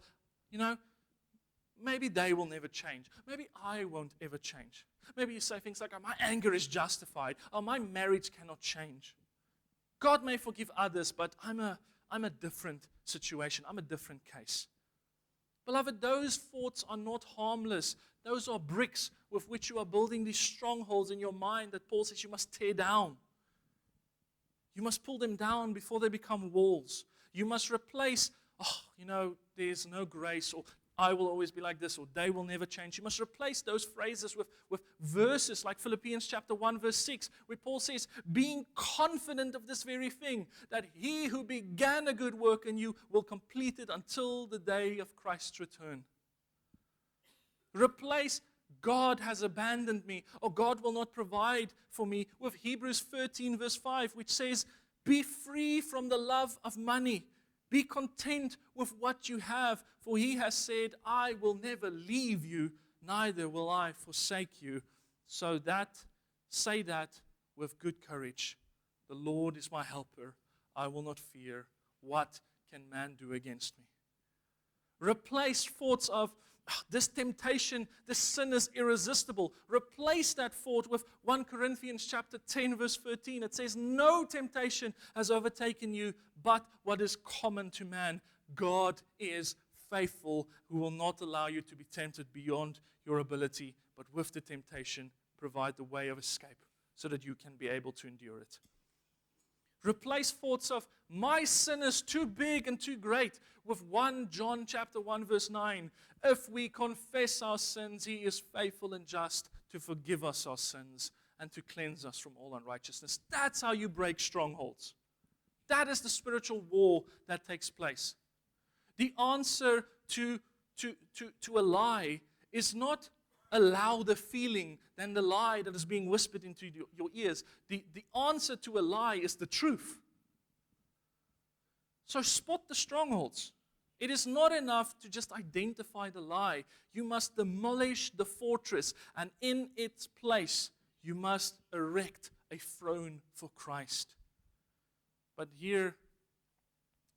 maybe they will never change. Maybe I won't ever change. Maybe you say things like, oh, my anger is justified. Oh, my marriage cannot change. God may forgive others, but I'm a different situation. I'm a different case. Beloved, those thoughts are not harmless. Those are bricks with which you are building these strongholds in your mind that Paul says you must tear down. You must pull them down before they become walls. You must replace, there's no grace, or I will always be like this, or they will never change. You must replace those phrases with verses like Philippians chapter 1 verse 6, where Paul says, being confident of this very thing, that he who began a good work in you will complete it until the day of Christ's return. Replace God has abandoned me, or God will not provide for me, with Hebrews 13 verse 5, which says, be free from the love of money. Be content with what you have, for He has said, I will never leave you, neither will I forsake you. So say that with good courage. The Lord is my helper. I will not fear. What can man do against me? Replace thoughts of, this temptation, this sin is irresistible. Replace that thought with 1 Corinthians chapter 10 verse 13. It says, no temptation has overtaken you but what is common to man. God is faithful, who will not allow you to be tempted beyond your ability, but with the temptation provide the way of escape so that you can be able to endure it. Replace thoughts of, my sin is too big and too great, with 1 John chapter 1 verse 9. If we confess our sins, He is faithful and just to forgive us our sins and to cleanse us from all unrighteousness. That's how you break strongholds. That is the spiritual war that takes place. The answer to a lie is not a louder feeling than the lie that is being whispered into your ears. The answer to a lie is the truth. So spot the strongholds. It is not enough to just identify the lie. You must demolish the fortress, and in its place, you must erect a throne for Christ. But here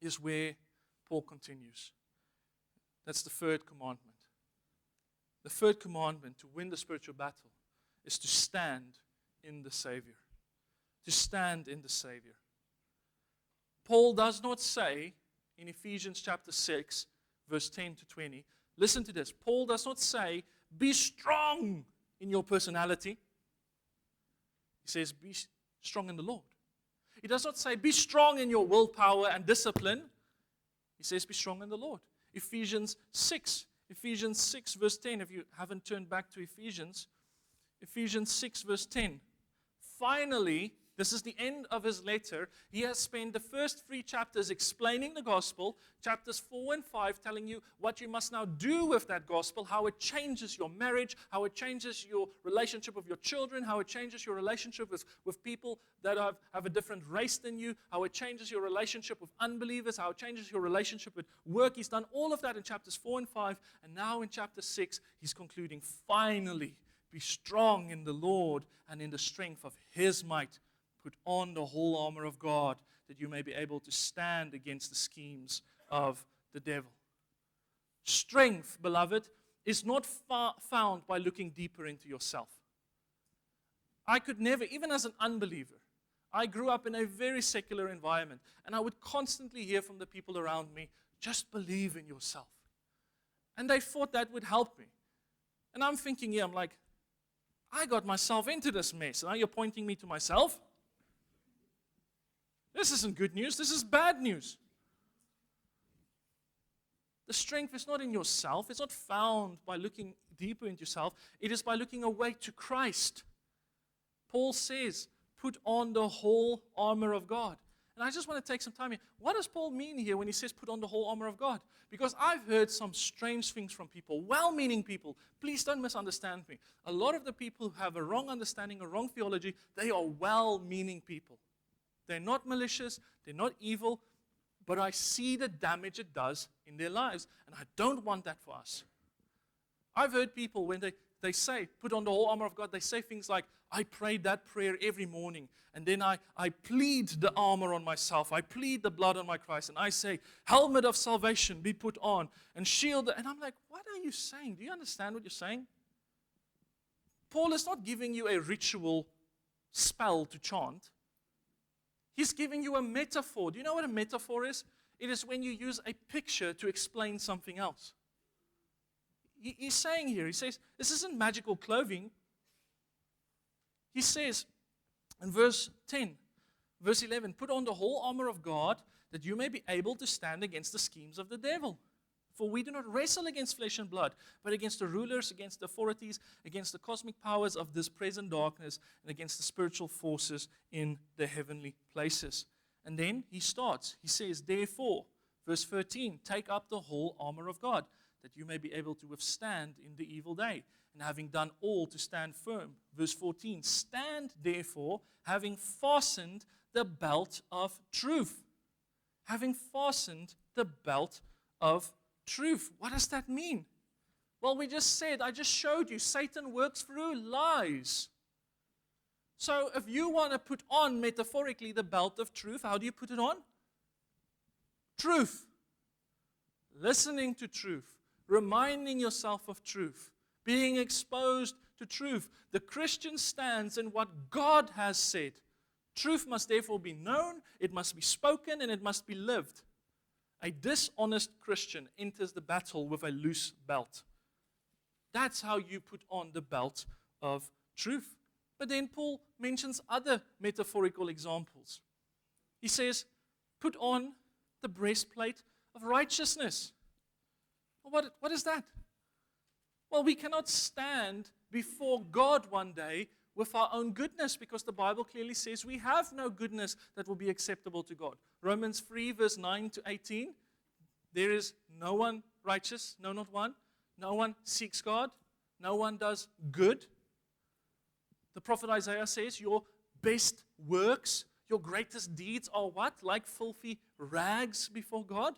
is where Paul continues. That's the third commandment. The third commandment to win the spiritual battle is to stand in the Savior. To stand in the Savior. Paul does not say in Ephesians chapter 6, verse 10 to 20, listen to this. Paul does not say, be strong in your personality. He says, be strong in the Lord. He does not say, be strong in your willpower and discipline. He says, be strong in the Lord. Ephesians 6, verse 10. If you haven't turned back to Ephesians 6, verse 10. Finally, this is the end of his letter. He has spent the first 3 chapters explaining the gospel, chapters 4 and 5 telling you what you must now do with that gospel, how it changes your marriage, how it changes your relationship with your children, how it changes your relationship with people that have a different race than you, how it changes your relationship with unbelievers, how it changes your relationship with work. He's done all of that in chapters 4 and 5, and now in chapter 6, he's concluding, finally, be strong in the Lord and in the strength of His might. Put on the whole armor of God, that you may be able to stand against the schemes of the devil. Strength, beloved, is not found by looking deeper into yourself. I could never, even as an unbeliever, I grew up in a very secular environment, and I would constantly hear from the people around me, just believe in yourself. And they thought that would help me. And I'm thinking here, I'm like, I got myself into this mess. Now you're pointing me to myself? This isn't good news. This is bad news. The strength is not in yourself. It's not found by looking deeper into yourself. It is by looking away to Christ. Paul says, put on the whole armor of God. And I just want to take some time here. What does Paul mean here when he says put on the whole armor of God? Because I've heard some strange things from people, well-meaning people. Please don't misunderstand me. A lot of the people who have a wrong understanding, a wrong theology, they are well-meaning people. They're not malicious, they're not evil, but I see the damage it does in their lives, and I don't want that for us. I've heard people, when they say, put on the whole armor of God, they say things like, I prayed that prayer every morning, and then I plead the armor on myself, I plead the blood on my Christ, and I say, helmet of salvation be put on, and shield, and I'm like, what are you saying? Do you understand what you're saying? Paul is not giving you a ritual spell to chant. He's giving you a metaphor. Do you know what a metaphor is? It is when you use a picture to explain something else. He's saying here, he says, this isn't magical clothing. He says in verse 10, verse 11, put on the whole armor of God that you may be able to stand against the schemes of the devil. For we do not wrestle against flesh and blood, but against the rulers, against the authorities, against the cosmic powers of this present darkness, and against the spiritual forces in the heavenly places. And then he starts. He says, therefore, verse 13, take up the whole armor of God, that you may be able to withstand in the evil day, and having done all to stand firm. Verse 14, stand therefore, having fastened the belt of truth. Having fastened the belt of truth. What does that mean? Well, we just said, I just showed you, Satan works through lies. So if you want to put on, metaphorically, the belt of truth, how do you put it on? Truth. Listening to truth. Reminding yourself of truth. Being exposed to truth. The Christian stands in what God has said. Truth must therefore be known, it must be spoken, and it must be lived. A dishonest Christian enters the battle with a loose belt. That's how you put on the belt of truth. But then Paul mentions other metaphorical examples. He says, put on the breastplate of righteousness. What is that? Well, we cannot stand before God one day with our own goodness, because the Bible clearly says we have no goodness that will be acceptable to God. Romans 3, verse 9 to 18, there is no one righteous, no, not one. No one seeks God. No one does good. The prophet Isaiah says, your best works, your greatest deeds are what? Like filthy rags before God.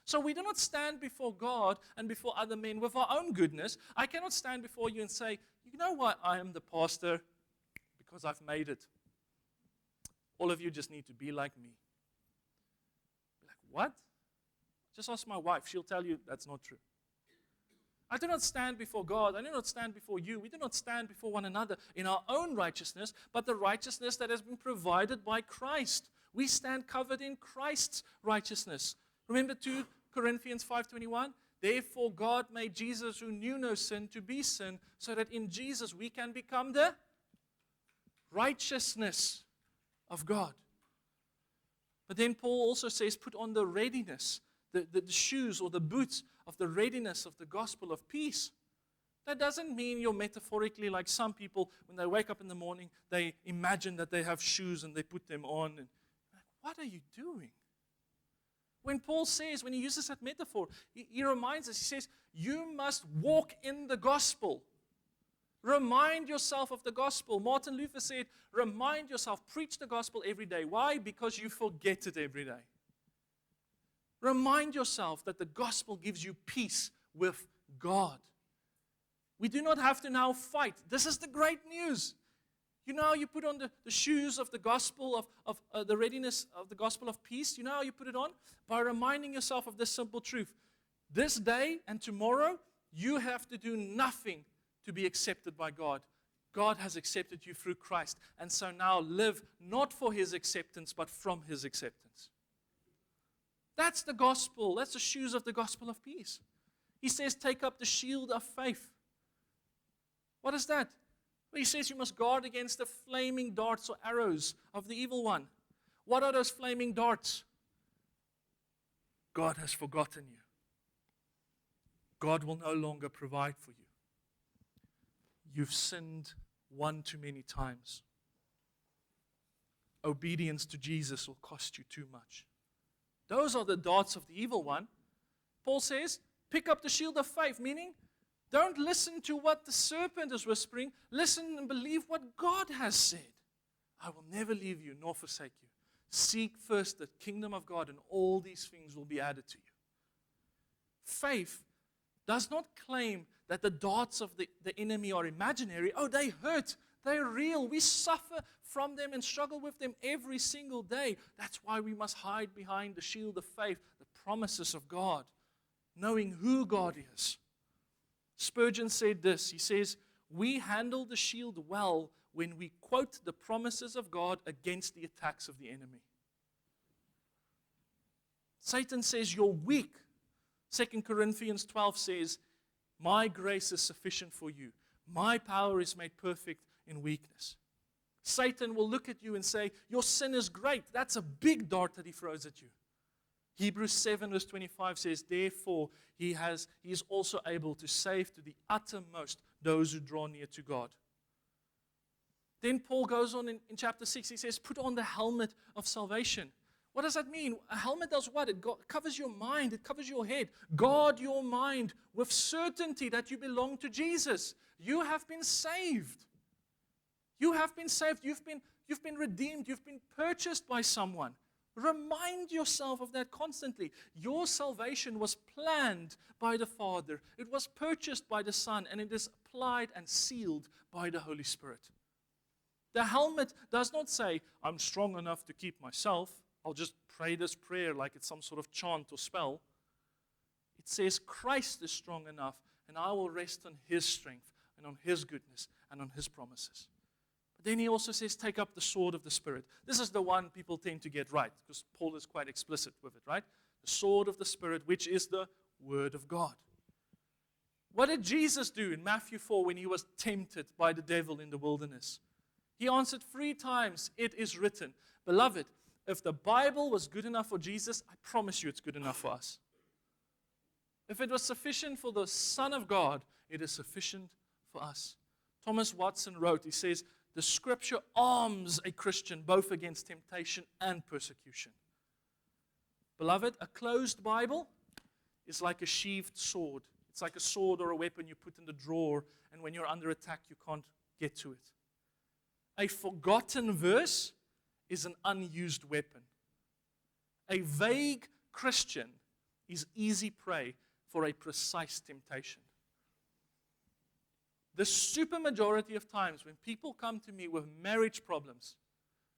So we do not stand before God and before other men with our own goodness. I cannot stand before you and say, you know what, I am the pastor because I've made it. All of you just need to be like me. Like, what? Just ask my wife. She'll tell you that's not true. I do not stand before God. I do not stand before you. We do not stand before one another in our own righteousness, but the righteousness that has been provided by Christ. We stand covered in Christ's righteousness. Remember 2 Corinthians 5:21? Therefore God made Jesus, who knew no sin, to be sin, so that in Jesus we can become the righteousness of God. But then Paul also says, put on the readiness, the shoes or the boots of the readiness of the gospel of peace. That doesn't mean you're metaphorically like some people, when they wake up in the morning, they imagine that they have shoes and they put them on. And like, what are you doing? When Paul says, when he uses that metaphor, he reminds us, he says, you must walk in the gospel. Remind yourself of the gospel. Martin Luther said, remind yourself, preach the gospel every day. Why? Because you forget it every day. Remind yourself that the gospel gives you peace with God. We do not have to now fight. This is the great news. You know how you put on the shoes of the gospel of the readiness of the gospel of peace? You know how you put it on? By reminding yourself of this simple truth. This day and tomorrow, you have to do nothing to be accepted by God. God has accepted you through Christ. And so now live not for His acceptance, but from His acceptance. That's the gospel. That's the shoes of the gospel of peace. He says, take up the shield of faith. What is that? Well, he says you must guard against the flaming darts or arrows of the evil one. What are those flaming darts? God has forgotten you. God will no longer provide for you. You've sinned one too many times. Obedience to Jesus will cost you too much. Those are the darts of the evil one. Paul says, pick up the shield of faith, meaning don't listen to what the serpent is whispering. Listen and believe what God has said. I will never leave you nor forsake you. Seek first the kingdom of God, and all these things will be added to you. Faith does not claim that the darts of the enemy are imaginary. Oh, they hurt. They're real. We suffer from them and struggle with them every single day. That's why we must hide behind the shield of faith, the promises of God, knowing who God is. Spurgeon said this. He says, we handle the shield well when we quote the promises of God against the attacks of the enemy. Satan says, you're weak. 2 Corinthians 12 says, my grace is sufficient for you. My power is made perfect in weakness. Satan will look at you and say, your sin is great. That's a big dart that he throws at you. Hebrews 7 verse 25 says, therefore he is also able to save to the uttermost those who draw near to God. Then Paul goes on in chapter 6, he says, put on the helmet of salvation. What does that mean? A helmet does what? It covers your mind. It covers your head. Guard your mind with certainty that you belong to Jesus. You have been saved. You have been saved. You've been redeemed. You've been purchased by someone. Remind yourself of that constantly. Your salvation was planned by the Father. It was purchased by the Son, and it is applied and sealed by the Holy Spirit. The helmet does not say, I'm strong enough to keep myself. I'll just pray this prayer like it's some sort of chant or spell. It says Christ is strong enough, and I will rest on His strength and on His goodness and on His promises. But then he also says, take up the sword of the Spirit. This is the one people tend to get right, because Paul is quite explicit with it, right? The sword of the Spirit, which is the Word of God. What did Jesus do in Matthew 4 when He was tempted by the devil in the wilderness? He answered 3 times, it is written. Beloved, if the Bible was good enough for Jesus, I promise you it's good enough for us. If it was sufficient for the Son of God, it is sufficient for us. Thomas Watson wrote, he says, the Scripture arms a Christian both against temptation and persecution. Beloved, a closed Bible is like a sheathed sword. It's like a sword or a weapon you put in the drawer, and when you're under attack, you can't get to it. A forgotten verse is an unused weapon. A vague Christian is easy prey for a precise temptation. The supermajority of times when people come to me with marriage problems,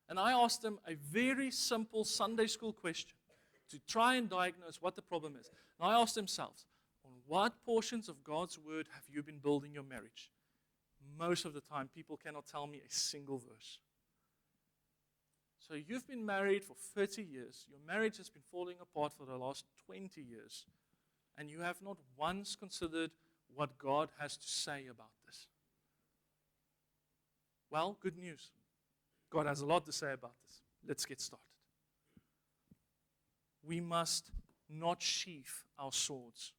and I ask them a very simple Sunday school question to try and diagnose what the problem is. And I ask themselves, on what portions of God's Word have you been building your marriage? Most of the time, people cannot tell me a single verse. So you've been married for 30 years. Your marriage has been falling apart for the last 20 years. And you have not once considered what God has to say about this. Well, good news. God has a lot to say about this. Let's get started. We must not sheath our swords.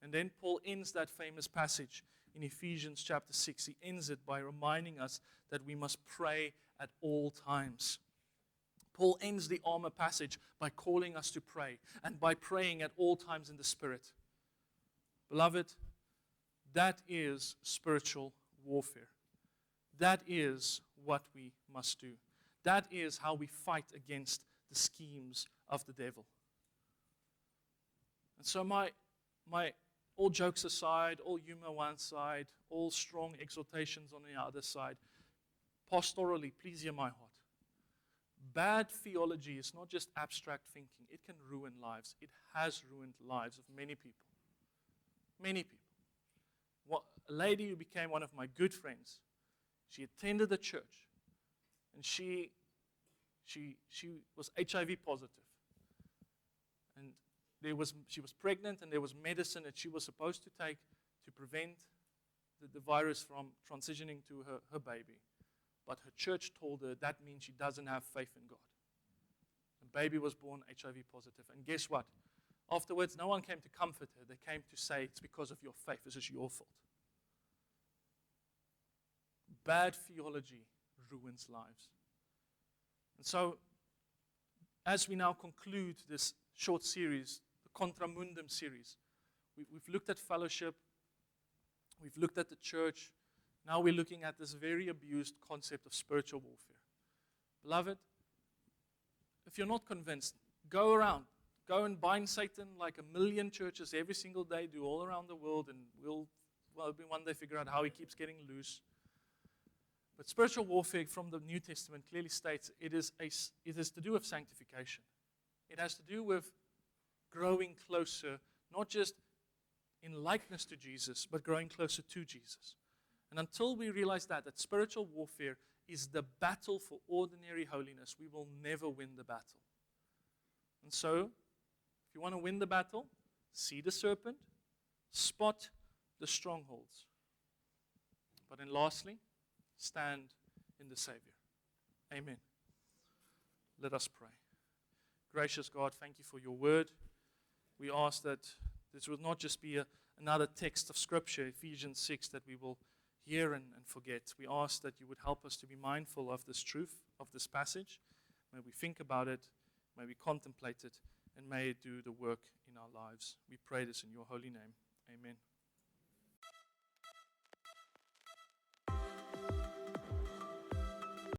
And then Paul ends that famous passage in Ephesians chapter 6. He ends it by reminding us that we must pray at all times. Paul ends the armor passage by calling us to pray and by praying at all times in the Spirit. Beloved, that is spiritual warfare. That is what we must do. That is how we fight against the schemes of the devil. And so all jokes aside, all humor one side, all strong exhortations on the other side, pastorally, please hear my heart. Bad theology is not just abstract thinking. It can ruin lives. It has ruined lives of many people. Many people. A lady who became one of my good friends, she attended the church, and she was HIV positive. And she was pregnant, and there was medicine that she was supposed to take to prevent the virus from transitioning to her baby. But her church told her that means she doesn't have faith in God. The baby was born HIV positive. And guess what? Afterwards, no one came to comfort her. They came to say, it's because of your faith. This is your fault. Bad theology ruins lives. And so, as we now conclude this short series, the Contra Mundum series, we've looked at fellowship, we've looked at the church, now we're looking at this very abused concept of spiritual warfare. Beloved, if you're not convinced, go around. Go and bind Satan like 1 million churches every single day do all around the world, and we'll one day figure out how he keeps getting loose. But spiritual warfare from the New Testament clearly states it is to do with sanctification. It has to do with growing closer, not just in likeness to Jesus, but growing closer to Jesus. And until we realize that spiritual warfare is the battle for ordinary holiness, we will never win the battle. And so, if you want to win the battle, see the serpent, spot the strongholds. But then lastly, stand in the Savior. Amen. Let us pray. Gracious God, thank you for your word. We ask that this will not just be another text of Scripture, Ephesians 6, that we will hear and forget. We ask that you would help us to be mindful of this truth, of this passage. May we think about it, may we contemplate it, and may it do the work in our lives. We pray this in your holy name. Amen.